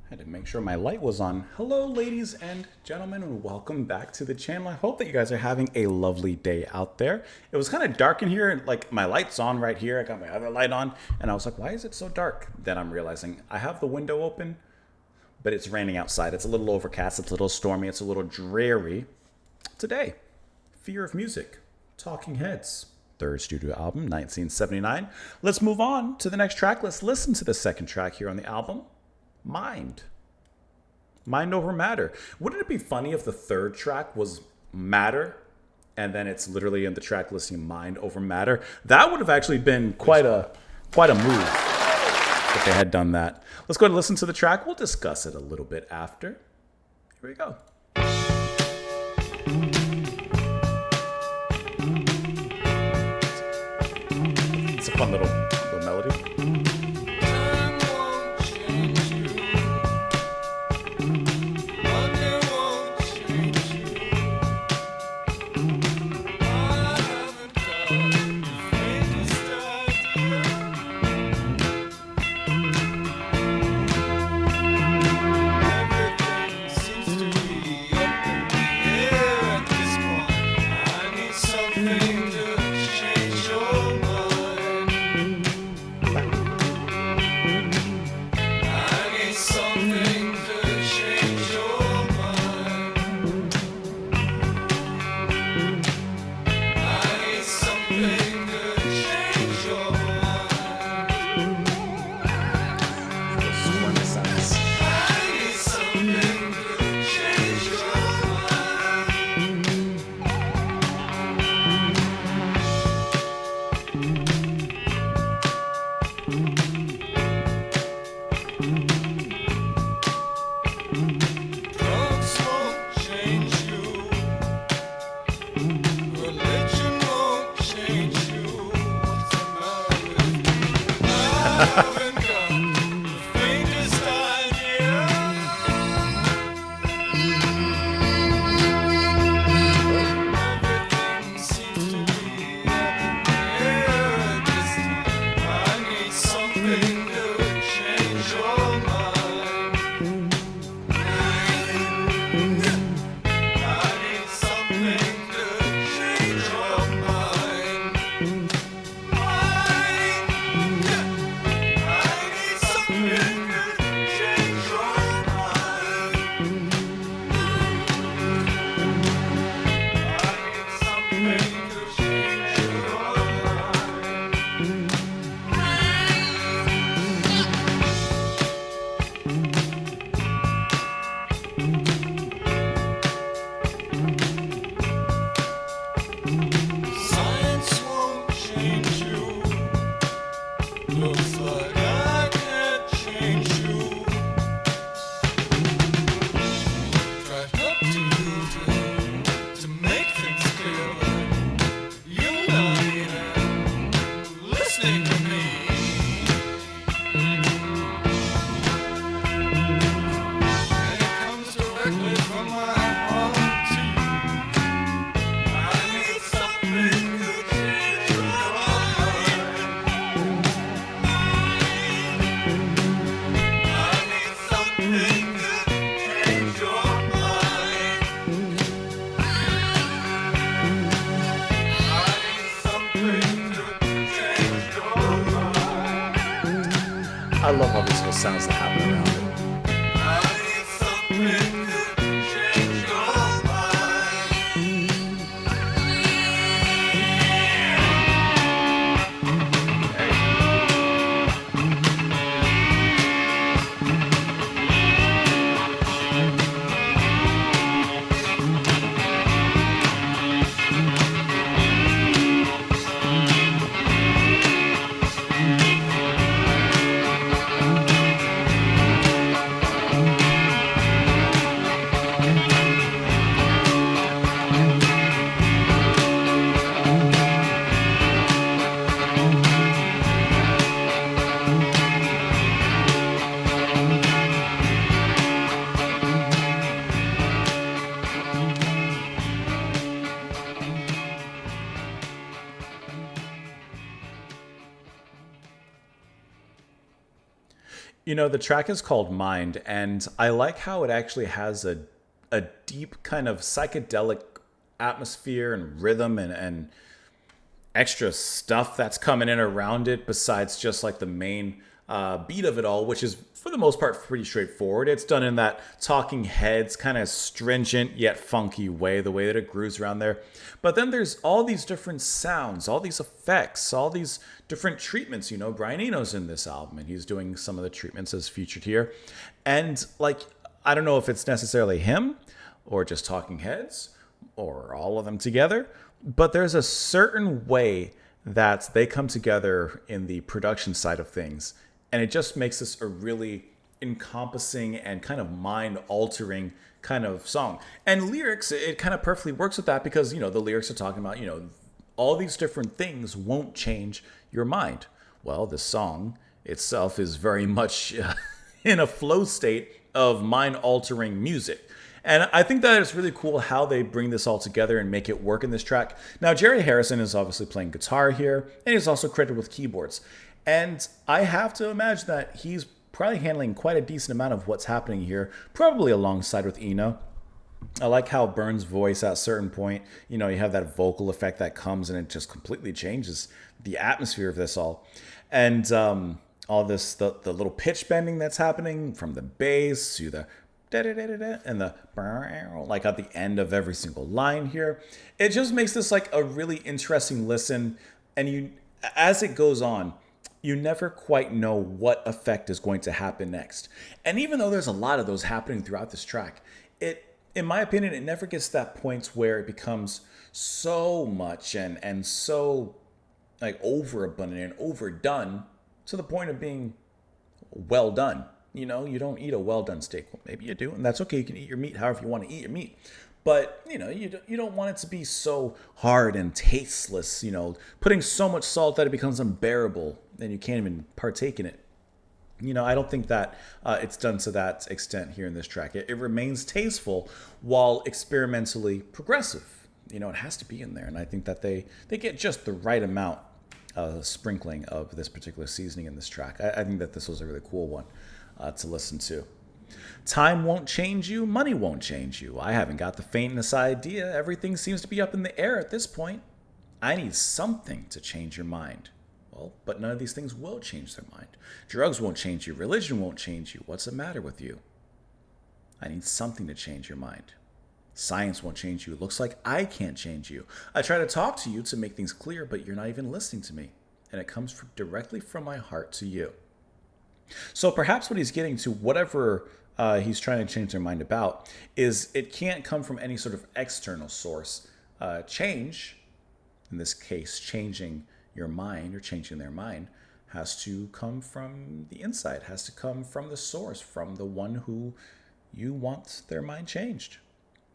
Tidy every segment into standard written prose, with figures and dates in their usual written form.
Had to make sure my light was on. Hello, ladies and gentlemen, and welcome back to the channel. I hope that you guys are having a lovely day out there. It was kind of dark in here, and like my light's on right here. I got my other light on, and I was like, why is it so dark? Then I'm realizing I have the window open, but it's raining outside. It's a little overcast, it's a little stormy, it's a little dreary. Today, Fear of Music, Talking Heads, third studio album, 1979. Let's move on to the next track. Let's listen to the second track here on the album. Mind over matter. Wouldn't it be funny if the third track was matter and then it's literally in the track listing mind over matter? That would have actually been quite a move if they had done that. Let's go ahead and listen to the track. We'll discuss it a little bit after. Here we go. It's a fun little melody. I love all these little sounds that happen around it. You know, the track is called Mind, and I like how it actually has a deep kind of psychedelic atmosphere and rhythm and extra stuff that's coming in around it besides just like the main beat of it all, which is for the most part pretty straightforward. It's done in that Talking Heads kind of stringent yet funky way, the way that it grooves around there. But then there's all these different sounds, all these effects, all these different treatments. You know, Brian Eno's in this album and he's doing some of the treatments as featured here. And like, I don't know if it's necessarily him or just Talking Heads or all of them together, but there's a certain way that they come together in the production side of things. And it just makes this a really encompassing and kind of mind-altering kind of song. And lyrics, it kind of perfectly works with that because, you know, the lyrics are talking about, you know, all these different things won't change your mind. Well, the song itself is very much in a flow state of mind-altering music. And I think that it's really cool how they bring this all together and make it work in this track. Now, Jerry Harrison is obviously playing guitar here, and he's also credited with keyboards. And I have to imagine that he's probably handling quite a decent amount of what's happening here, probably alongside with Eno. I like how Burns' voice at a certain point, you know, you have that vocal effect that comes and it just completely changes the atmosphere of this all. And all this, the little pitch bending that's happening from the bass to the da-da-da-da-da, and the like at the end of every single line here. It just makes this like a really interesting listen. And you, as it goes on, you never quite know what effect is going to happen next. And even though there's a lot of those happening throughout this track, in my opinion, it never gets to that point where it becomes so much and so like overabundant and overdone to the point of being well done. You know, you don't eat a well done steak. Well, maybe you do, and that's okay. You can eat your meat however you want to eat your meat. But, you know, you don't want it to be so hard and tasteless, you know, putting so much salt that it becomes unbearable and you can't even partake in it. You know, I don't think that it's done to that extent here in this track. It remains tasteful while experimentally progressive. You know, it has to be in there. And I think that they get just the right amount of sprinkling of this particular seasoning in this track. I think that this was a really cool one to listen to. Time won't change you, money won't change you. I haven't got the faintest idea. Everything seems to be up in the air at this point. I need something to change your mind. Well, but none of these things will change their mind. Drugs won't change you. Religion won't change you. What's the matter with you? I need something to change your mind. Science won't change you. Looks like I can't change you. I try to talk to you to make things clear, but you're not even listening to me. And it comes directly from my heart to you. So perhaps what he's getting to, whatever he's trying to change their mind about, is it can't come from any sort of external source. Change, in this case, changing your mind or changing their mind, has to come from the inside, has to come from the source, from the one who you want their mind changed,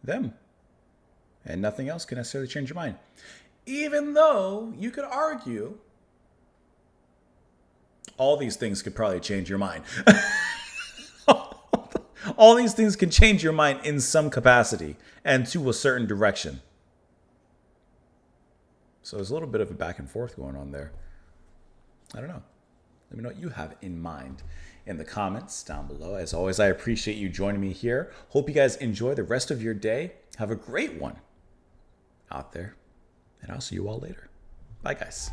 them. And nothing else can necessarily change your mind. Even though you could argue all these things could probably change your mind. All these things can change your mind in some capacity and to a certain direction. So there's a little bit of a back and forth going on there. I don't know. Let me know what you have in mind in the comments down below. As always, I appreciate you joining me here. Hope you guys enjoy the rest of your day. Have a great one out there. And I'll see you all later. Bye, guys.